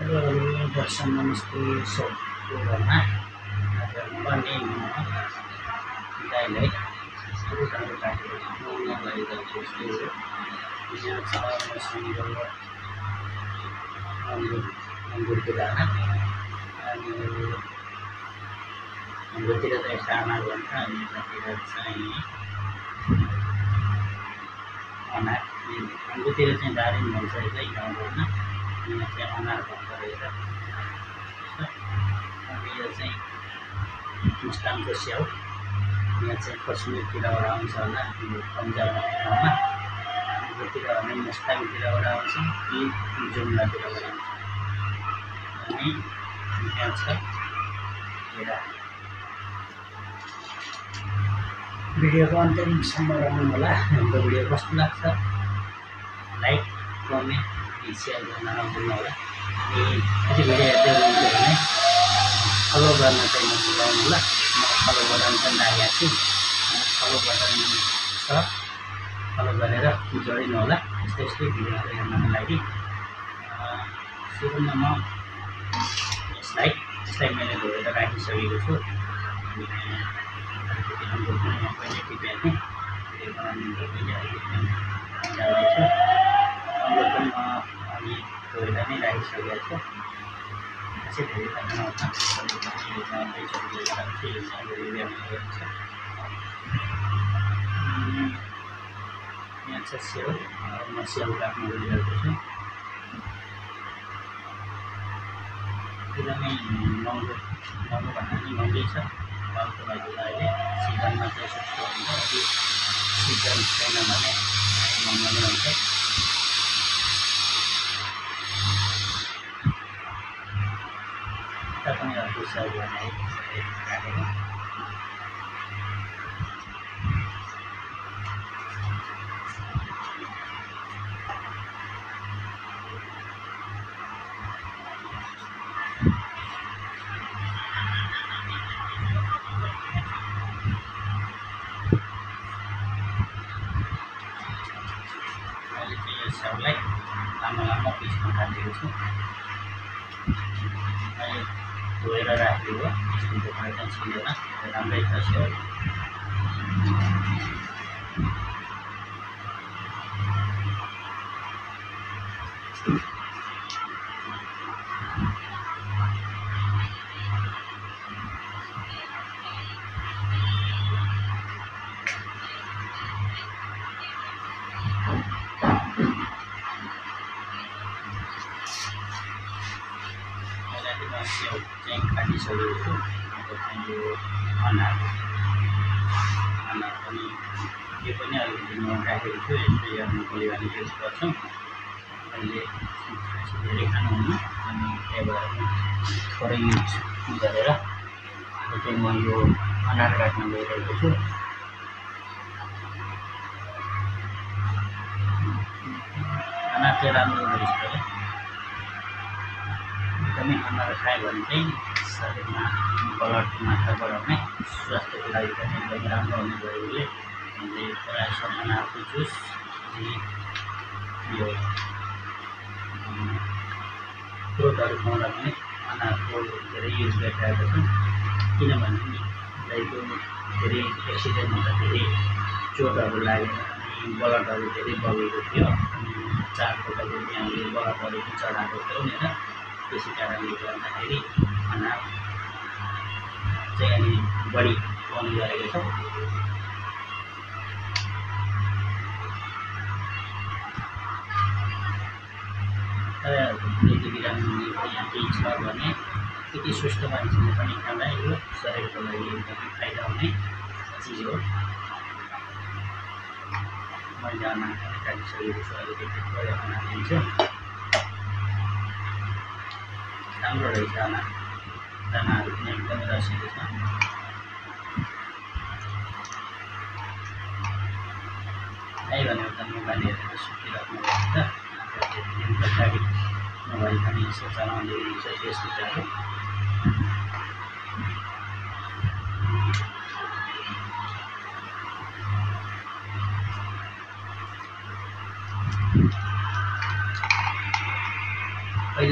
Hello, दर्शन नमस्ते सबको घरमा आज पनि म गाईलाई दुधहरू काटेर खुवाउन गइरहेको छु। यहाँ छ मसँग अङ्गुरको दाना अनि हाम्रोतिर चाहिँ चाना भन्छ अनि यतातिर चाहिँ अनार। हाम्रोतिर चाहिँ दारिम भन्छ यसलाई गाउँघरमा, यहाँ चाहिँ अनार भन्छ रहेछ। अनि यो चाहिँ मुस्ताङको स्याउ, यहाँ चाहिँ कश्मीरतिरबाट आउँछ होला, पन्जाब ठाउँमा। हाम्रोतिर भने मुस्ताङतिरबाट आउँछ कि जुम्लातिरबाट आउँछ। अनि यहाँ छ केरा। भिडियोको अन्तिमसम्म रहनु होला। हाम्रो भिडियो कस्तो लाग्छ लाइक कमेन्ट सेयर गर्न नभुल्नु होला। अनि यदि भिडियो हेर्दै हुनुहुन्छ भने फलो गर्न चाहिँ नभुलाउनु होला। म फलो बटन पनि राखेको छु, फलो बटन छ, फलो गरेर जोडिनु होला यस्तै यस्तै भिडियोहरू हेर्नको लागि। सुरुमा म यसलाई मैले धोएर राखिसकेको छु। अङ्गुर पनि म पहिले टिपेको थिएँ, भिडियो बनाउनु पहिले जाँदैछु। अङ्गुर पनि म अघि धोएर नै राखिसकेको छु। त्यसै धेरै त बनाउँछ यहाँ छ स्याउ, म स्याउ काट्नु गइरहेको छु। एकदमै महँगो भन्दा पनि महँगै छ फलको लागि। अहिले सिजनमा चाहिँ सस्तो हुन्छ, यदि सिजन छैन भने महँगो नै हुन्छ। पनि अर्को स्याउ बनाए काटेर स्याउलाई लामो पिसमा काटेको छु। अहिले धोएर राखेको हो, स्कुलको पैसा छिलेर राम्रै छ स्याउ। स्याउ चाहिँ काटिसकेको छु। अब चाहिँ यो अनार पनि यो पनि अलिकति म राखेको छु। यस्तो हेर्नु पऱ्यो भने युज गर्छौँ। अहिले धेरै खानुहुन्न अनि त्यही भएर थोरै युज गरेर अब चाहिँ म यो अनार काट्न गइरहेको छु। अनार चाहिँ राम्रो रहेछ, एकदमै अनार खायो भने चाहिँ शरीरमा ब्लड मात्रा बढाउने, स्वास्थ्यको लागि पनि एकदमै राम्रो हुने भएकोले हामीले प्रायः जसो अनारको जुस यो फ्रुटहरू खुवाउँदा पनि अनारको धेरै युज गरिरहेको छौँ। किनभने गाईको धेरै एक्सिडेन्ट हुँदाखेरि चोटहरू लागेर अनि ब्लडहरू धेरै बगेको थियो। अनि 4 पटक हामीले बराबरी चढाएको थियो होइन। त्यसै कारणले गर्दाखेरि अनार चाहिँ अलि बढी खुवाउने गरेको छौँ। यदि भिटामिन यहाँ केही छ भने त्यति सुस्त मान्छेले पनि खाँदा यो शरीरको लागि एकदमै फाइदा हुने चिज हो। मैले अनार काटिसकेको छु, अलिकति थोरै अनार दिन्छु। राम्रो रहेछ अनार, दानाहरू पनि एकदमै रसिलो छ। त्यही भनेर त मोबाइल हेरेर सुतिराख्नु पर्छ। दिन पछाडि मोबाइल पनि यसो चलाउँदै हुन्छ फेसबुकहरू।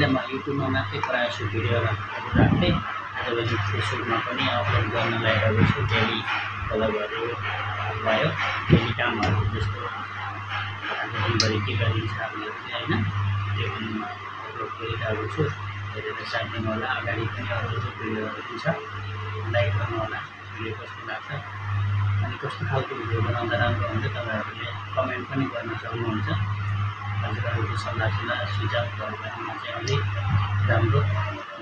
पहिला म युट्युबमा मात्रै प्रायः जस्तो भिडियोहरू राख्थेँ। आजभोलि फेसबुकमा पनि अपलोड गर्न लगाएको छु। डेली फलोहरू भयो, डेली कामहरू जस्तो आज दिनभरि के गरिन्छ भनेर चाहिँ होइन, त्यो पनि अपलोड गरिरहेको छु। हेरेर साथ दिनु होला। अगाडि पनि अरू भिडियोहरू पनि छ, लाइक गर्नु होला। भिडियो कस्तो लाग्छ अनि कस्तो खालको भिडियो बनाउँदा राम्रो हुन्छ तपाईँहरूले कमेन्ट पनि गर्न सक्नुहुन्छ। हजुरहरूको सल्लाह सुझावहरूमा चाहिँ अलिक राम्रो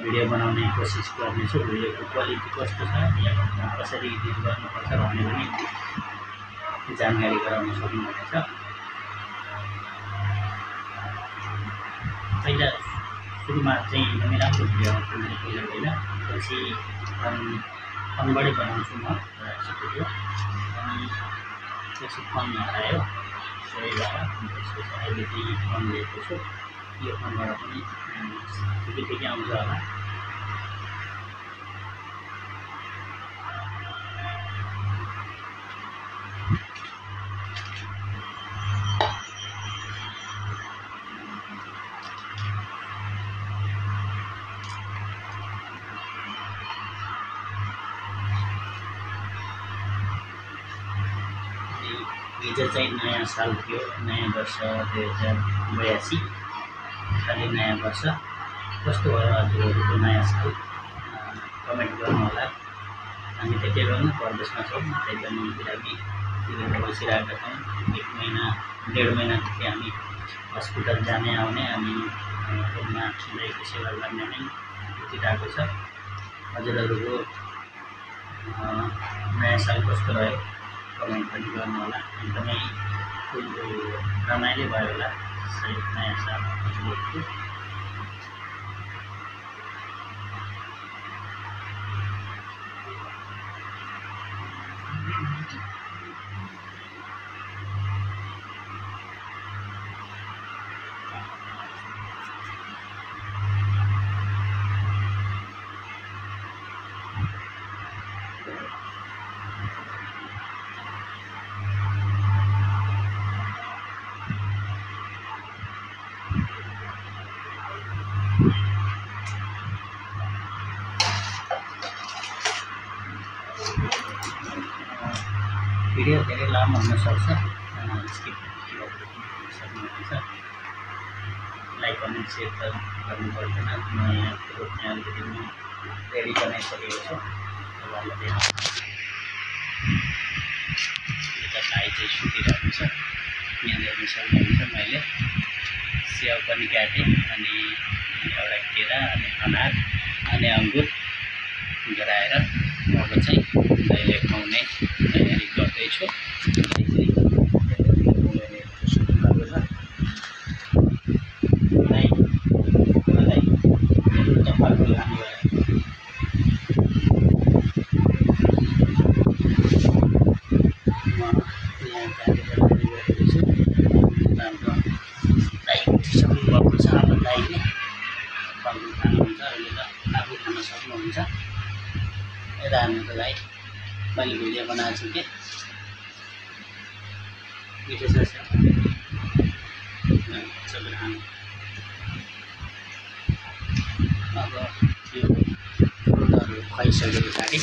भिडियो बनाउने कोसिस गर्नेछु। भिडियोको क्वालिटी कस्तो छ, यहाँ कसरी एडिट गर्नुपर्छ भन्ने पनि जानकारी गराउन सक्नुहुनेछ। पहिला सुरुमा चाहिँ एकदमै राम्रो भिडियो आउँथ्यो मैले पहिला पहिला, पछि फोनबाटै बनाउँछु म प्रायः भिडियो। अनि पछि फोन हरायो, सही भएर त्यसपछि अहिले चाहिँ फोन लिएको छु। यो फोनबाट पनि ठिकै आउँछ होला। हिजो चाहिँ नयाँ साल थियो, नयाँ वर्ष 2082, खालि नयाँ वर्ष। कस्तो भयो हजुरहरूको नयाँ साल कमेन्ट गर्नु होला। हामी त के गर्नु परदेशमा छौँ, त्यही पनि बिरामी तिरेर बसिरहेका छौँ। 1 महिना 1.5 महिनादेखि हामी हस्पिटल जाने आउने, हामी रुममा गाईको सेवा गर्ने नै बितिरहेको छ। हजुरहरूको नयाँ साल कस्तो रह्यो कमेन्ट पनि गर्नु होला। एकदमै रमाइलो भयो होला सायद नयाँ साल हजुरहरूको। भिडियो धेरै लामो हुन सक्छ, स्किप सक्नुहुन्छ। लाइक कमेन्ट सेयर त गर्नु पर्दैन। म यहाँ रोक्ने अलिकति म रेडी बनाइसकेको छु। तपाईँहरूले यता भाइ चाहिँ सुतिरहेको छ, यहाँ देख्न सक्नुहुन्छ। मैले स्याउ पनि काटेँ, अनि एउटा केरा, अनि अनार, अनि अङ्गुर गराएर अब चाहिँ गाईले खुवाउने तयारी गर्दैछु। सक्नुहुन्छ यता हान्नुको लागि मैले भिडियो बनाएको छु कि मिठो छ सबै खानु। अब यो फ्रुटहरू खुवाइसके पछाडि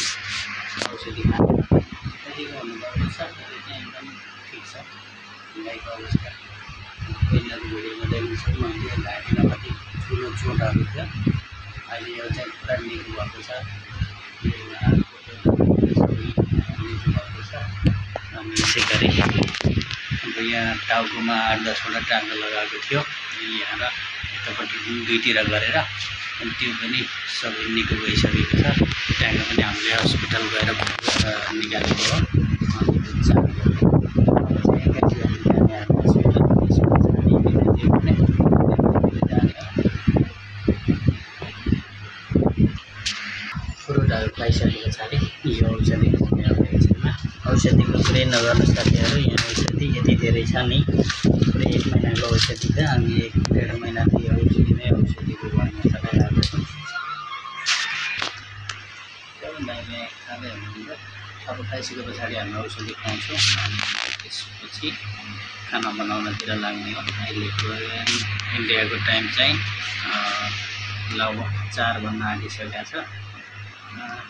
औषधि खानु कतिको हुनुपर्छ, अहिले चाहिँ एकदम ठिक छ गाईको अवस्था। पहिलाको भिडियोमा देख्न सक्नुहुन्थ्यो घाँटीमा कति ठुलो चोटहरू थियो, अहिले यो चाहिँ पुरा निको भएको छ। अनि यसै गरी अब यहाँ टाउकोमा 8-10वटा टाङ्का लगाएको थियो, यहाँ र यतापट्टि 2तिर गरेर, अनि त्यो पनि सबै निको भइसकेको छ। टाङ्का पनि हामीले हस्पिटल गएर निकालेको हो। फ्रुटहरू खुवाइसके पछाडि यो औषधि खुवाउने अवधिमा औषधिको कुरै नगर्नु साथीहरू। यहाँ औषधि यति धेरै छ नि, पुरै 1 महिनाको औषधि छ। हामी 1-1.5 महिनादेखि औषधिको घरमा चलाइरहेको छौँ। खाँदै हुनुहुन्छ अब खाइसके पछाडि हामी औषधि खुवाउँछौँ अनि त्यसपछि खाना बनाउनतिर लाग्ने हो। अहिलेको इन्डियाको टाइम चाहिँ लगभग 4 बन्न आँटिसकेको छ।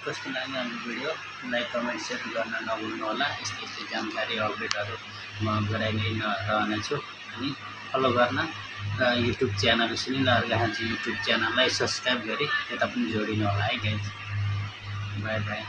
कस्तो लाग्यो हाम्रो भिडियो लाइक कमेन्ट सेयर गर्न नभुल्नु होला। यस्तै जानकारी अपडेटहरू म गराइ नै रहनेछु। अनि फलो गर्न र YouTube channel Sunil Arghakhanchi YouTube च्यानललाई सब्सक्राइब गरी यता पनि जोडिनु होला है गाइज। By by.